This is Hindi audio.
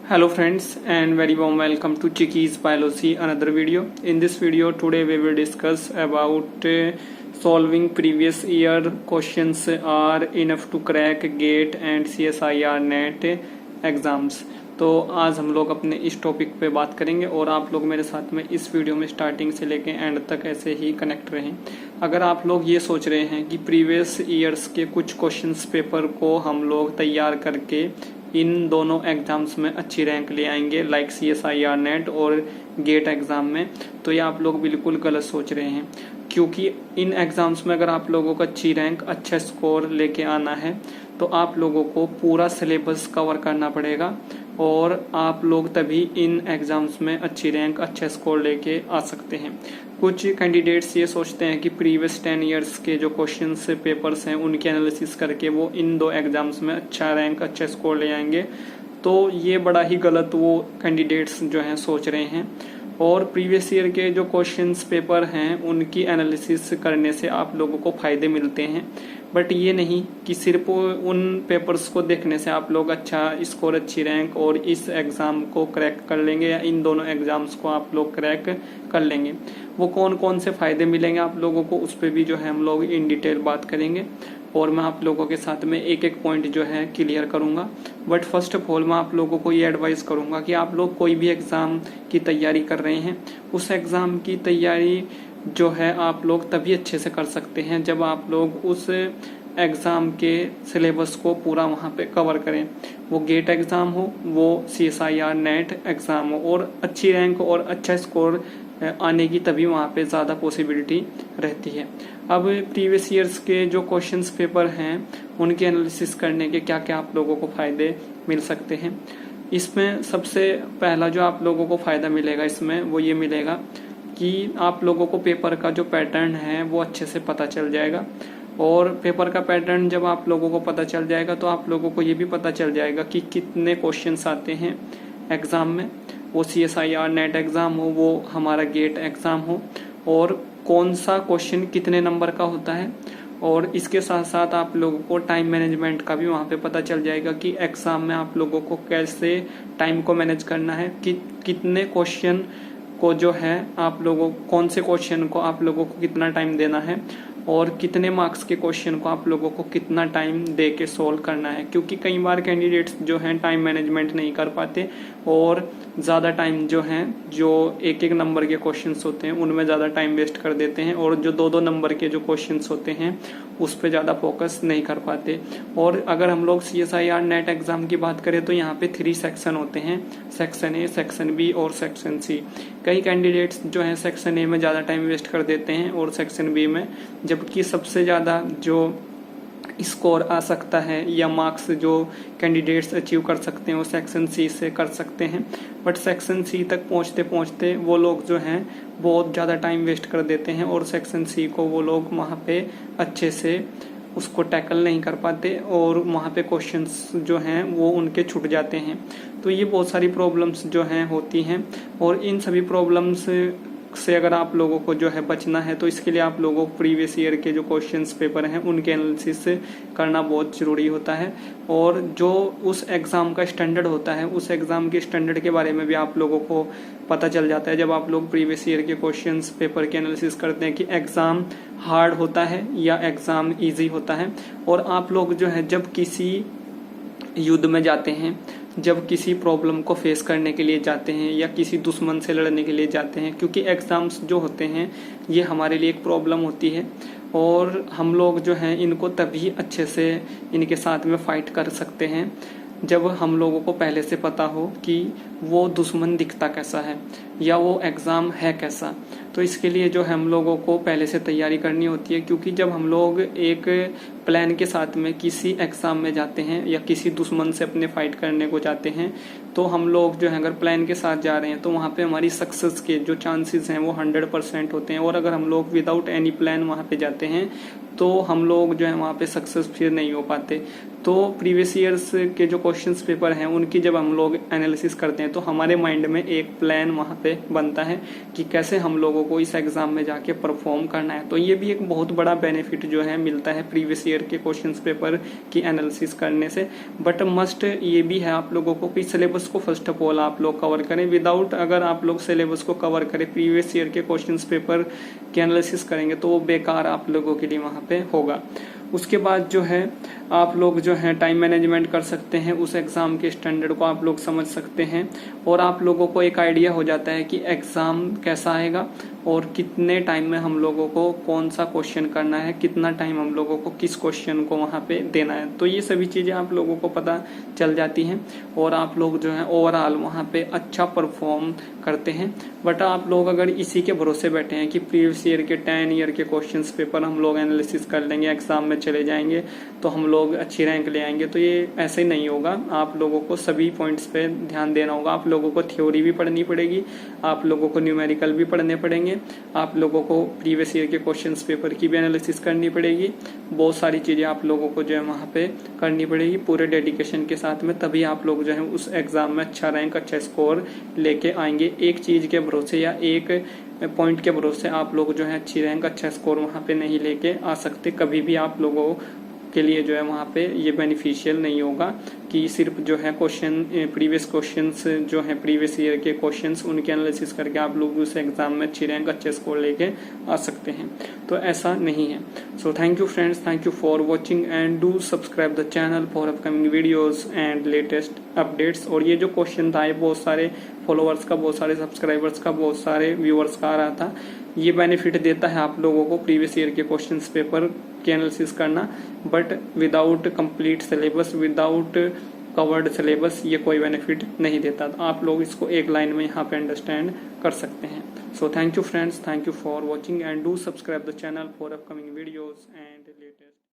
Hello friends and very warm welcome to Chicky's Biology another video. In this video today we will discuss about solving previous year questions are enough to crack GATE and CSIR NET exams. तो आज हम लोग अपने इस टॉपिक पे बात करेंगे और आप लोग मेरे साथ में इस वीडियो में स्टार्टिंग से लेके एंड तक ऐसे ही कनेक्ट रहें। अगर आप लोग ये सोच रहे हैं कि प्रीवियस ईयर्स के कुछ क्वेश्चंस पेपर को हम लोग तैयार करके इन दोनों एग्जाम्स में अच्छी रैंक ले आएंगे लाइक CSIR नेट और गेट एग्ज़ाम में, तो ये आप लोग बिल्कुल गलत सोच रहे हैं। क्योंकि इन एग्ज़ाम्स में अगर आप लोगों को अच्छी रैंक अच्छा स्कोर लेके आना है तो आप लोगों को पूरा सिलेबस कवर करना पड़ेगा और आप लोग तभी इन एग्ज़ाम्स में अच्छी रैंक अच्छा स्कोर लेके आ सकते हैं। कुछ कैंडिडेट्स ये सोचते हैं कि प्रीवियस 10 इयर्स के जो क्वेश्चंस पेपर्स हैं उनकी एनालिसिस करके वो इन दो एग्ज़ाम्स में अच्छा रैंक अच्छा स्कोर ले आएंगे, तो ये बड़ा ही गलत वो कैंडिडेट्स जो हैं सोच रहे हैं। और प्रीवियस ईयर के जो क्वेश्चंस पेपर हैं उनकी एनालिसिस करने से आप लोगों को फ़ायदे मिलते हैं, बट ये नहीं कि सिर्फ उन पेपर्स को देखने से आप लोग अच्छा स्कोर अच्छी रैंक और इस एग्ज़ाम को क्रैक कर लेंगे या इन दोनों एग्ज़ाम्स को आप लोग क्रैक कर लेंगे। वो कौन कौन से फ़ायदे मिलेंगे आप लोगों को उस पर भी जो है हम लोग इन डिटेल बात करेंगे और मैं आप लोगों के साथ में एक एक पॉइंट जो है क्लियर करूंगा। बट फर्स्ट ऑफ ऑल मैं आप लोगों को ये एडवाइस करूंगा कि आप लोग कोई भी एग्ज़ाम की तैयारी कर रहे हैं उस एग्ज़ाम की तैयारी जो है आप लोग तभी अच्छे से कर सकते हैं जब आप लोग उस एग्ज़ाम के सिलेबस को पूरा वहाँ पे कवर करें। वो गेट एग्ज़ाम हो, वो CSIR नेट एग्ज़ाम हो, और अच्छी रैंक और अच्छा स्कोर आने की तभी वहाँ पे ज़्यादा पॉसिबिलिटी रहती है। अब प्रीवियस ईयर्स के जो क्वेश्चंस पेपर हैं उनके एनालिसिस करने के क्या क्या आप लोगों को फ़ायदे मिल सकते हैं। इसमें सबसे पहला जो आप लोगों को फ़ायदा मिलेगा इसमें वो ये मिलेगा कि आप लोगों को पेपर का जो पैटर्न है वो अच्छे से पता चल जाएगा। और पेपर का पैटर्न जब आप लोगों को पता चल जाएगा तो आप लोगों को ये भी पता चल जाएगा कि कितने क्वेश्चंस आते हैं एग्ज़ाम में, वो CSIR नेट एग्ज़ाम हो वो हमारा गेट एग्ज़ाम हो, और कौन सा क्वेश्चन कितने नंबर का होता है। और इसके साथ साथ आप लोगों को टाइम मैनेजमेंट का भी वहाँ पे पता चल जाएगा कि एग्ज़ाम में आप लोगों को कैसे टाइम को मैनेज करना है, कि कितने क्वेश्चन को जो है आप लोगों कौन से क्वेश्चन को आप लोगों को कितना टाइम देना है और कितने मार्क्स के क्वेश्चन को आप लोगों को कितना टाइम दे के सोल्व करना है। क्योंकि कई बार कैंडिडेट्स जो हैं टाइम मैनेजमेंट नहीं कर पाते और ज़्यादा टाइम जो हैं जो एक एक नंबर के क्वेश्चंस होते हैं उनमें ज़्यादा टाइम वेस्ट कर देते हैं और जो दो दो नंबर के जो क्वेश्चंस होते हैं उस पर ज़्यादा फोकस नहीं कर पाते। और अगर हम लोग CSIR नेट एग्ज़ाम की बात करें तो यहाँ पे 3 सेक्शन होते हैं, सेक्शन A, सेक्शन B और सेक्शन C। कई कैंडिडेट्स जो हैं सेक्शन A में ज़्यादा टाइम वेस्ट कर देते हैं और सेक्शन B में, जबकि सबसे ज़्यादा जो स्कोर आ सकता है या मार्क्स जो कैंडिडेट्स अचीव कर सकते हैं वो सेक्शन C से कर सकते हैं। बट सेक्शन C तक पहुंचते पहुंचते वो लोग जो हैं बहुत ज़्यादा टाइम वेस्ट कर देते हैं और सेक्शन C को वो लोग वहाँ पे अच्छे से उसको टैकल नहीं कर पाते और वहाँ पे क्वेश्चंस जो हैं वो उनके छूट जाते हैं। तो ये बहुत सारी प्रॉब्लम्स जो हैं होती हैं और इन सभी प्रॉब्लम्स से अगर आप लोगों को जो है बचना है तो इसके लिए आप लोगों को प्रीवियस ईयर के जो क्वेश्चंस पेपर हैं उनके एनालिसिस करना बहुत ज़रूरी होता है। और जो उस एग्ज़ाम का स्टैंडर्ड होता है उस एग्ज़ाम के स्टैंडर्ड के बारे में भी आप लोगों को पता चल जाता है जब आप लोग प्रीवियस ईयर के क्वेश्चंस पेपर के एनालिसिस करते हैं कि एग्ज़ाम हार्ड होता है या एग्ज़ाम ईजी होता है। और आप लोग जो है जब किसी युद्ध में जाते हैं, जब किसी प्रॉब्लम को फेस करने के लिए जाते हैं या किसी दुश्मन से लड़ने के लिए जाते हैं, क्योंकि एग्ज़ाम्स जो होते हैं ये हमारे लिए एक प्रॉब्लम होती है और हम लोग जो हैं इनको तभी अच्छे से इनके साथ में फ़ाइट कर सकते हैं जब हम लोगों को पहले से पता हो कि वो दुश्मन दिखता कैसा है या वो एग्ज़ाम है कैसा। तो इसके लिए जो हम लोगों को पहले से तैयारी करनी होती है, क्योंकि जब हम लोग एक प्लान के साथ में किसी एग्ज़ाम में जाते हैं या किसी दुश्मन से अपने फाइट करने को जाते हैं तो हम लोग जो है अगर प्लान के साथ जा रहे हैं तो वहाँ पे हमारी सक्सेस के जो चांसेस हैं वो 100% होते हैं। और अगर हम लोग विदाउट एनी प्लान वहाँ पे जाते हैं तो हम लोग जो है वहाँ पे सक्सेस फिर नहीं हो पाते। तो प्रीवियस ईयर्स के जो क्वेश्चंस पेपर हैं उनकी जब हम लोग एनालिसिस करते हैं तो हमारे माइंड में एक प्लान वहाँ पे बनता है कि कैसे हम लोगों लोगों को इस एग्जाम में जाके परफॉर्म करना है। तो ये भी एक बहुत बड़ा बेनिफिट जो है मिलता है प्रीवियस ईयर के क्वेश्चन पेपर की एनालिसिस करने से। बट मस्ट ये भी है आप लोगों को कि सिलेबस को फर्स्ट ऑफ ऑल आप लोग कवर करें। विदाउट अगर आप लोग सिलेबस को कवर करें, प्रीवियस ईयर के क्वेश्चन पेपर की एनालिसिस करेंगे तो वो बेकार आप लोगों के लिए वहाँ पे होगा। उसके बाद जो है आप लोग जो है टाइम मैनेजमेंट कर सकते हैं, उस एग्ज़ाम के स्टैंडर्ड को आप लोग समझ सकते हैं और आप लोगों को एक आइडिया हो जाता है कि एग्ज़ाम कैसा आएगा और कितने टाइम में हम लोगों को कौन सा क्वेश्चन करना है, कितना टाइम हम लोगों को किस क्वेश्चन को वहाँ पे देना है। तो ये सभी चीज़ें आप लोगों को पता चल जाती हैं और आप लोग जो है ओवरऑल वहाँ पे अच्छा परफॉर्म करते हैं। बट आप लोग अगर इसी के भरोसे बैठे हैं कि प्रीवियस ईयर के 10 ईयर के क्वेश्चन पेपर हम लोग एनालिसिस कर लेंगे, एग्जाम में चले जाएंगे तो हम लोग अच्छी रैंक ले आएंगे, तो ये ऐसे नहीं होगा। आप लोगों को सभी पॉइंट्स पे ध्यान देना होगा। आप लोगों को थ्योरी भी पढ़नी पड़ेगी, आप लोगों को न्यूमेरिकल भी पढ़ने पड़ेंगे, आप लोगों को प्रीवियस ईयर के क्वेश्चन पेपर की भी एनालिसिस करनी पड़ेगी। बहुत सारी चीज़ें आप लोगों को जो है वहाँ पे करनी पड़ेगी पूरे डेडिकेशन के साथ में, तभी आप लोग जो है उस एग्ज़ाम में अच्छा रैंक, अच्छा स्कोर लेके आएंगे। एक चीज़ के भरोसे या एक पॉइंट के भरोसे आप लोग जो है अच्छी रैंक, अच्छा स्कोर वहाँ पे नहीं लेके आ सकते। कभी भी आप लोगों के लिए जो है वहाँ पे ये बेनिफिशियल नहीं होगा कि सिर्फ जो है प्रीवियस क्वेश्चंस जो है प्रीवियस ईयर के क्वेश्चंस उनके एनालिसिस करके आप लोग उस एग्जाम में अच्छी रैंक, अच्छे स्कोर लेके आ सकते हैं। तो ऐसा नहीं है। So thank you friends, thank you for watching and do subscribe the channel for upcoming videos and latest updates. और ये जो क्वेश्चन था ये बहुत सारे फॉलोअर्स का, बहुत सारे सब्सक्राइबर्स का, बहुत सारे व्यूअर्स का आ रहा था। ये बेनिफिट देता है आप लोगों को प्रीवियस ईयर के क्वेश्चंस पेपर की एनालिसिस करना, but without complete syllabus, without covered syllabus ये कोई बेनिफिट नहीं देता। तो आप लोग इसको एक लाइन में यहाँ पे अंडरस्टैंड कर सकते हैं। So thank you friends, thank you for watching and do subscribe the channel for upcoming videos and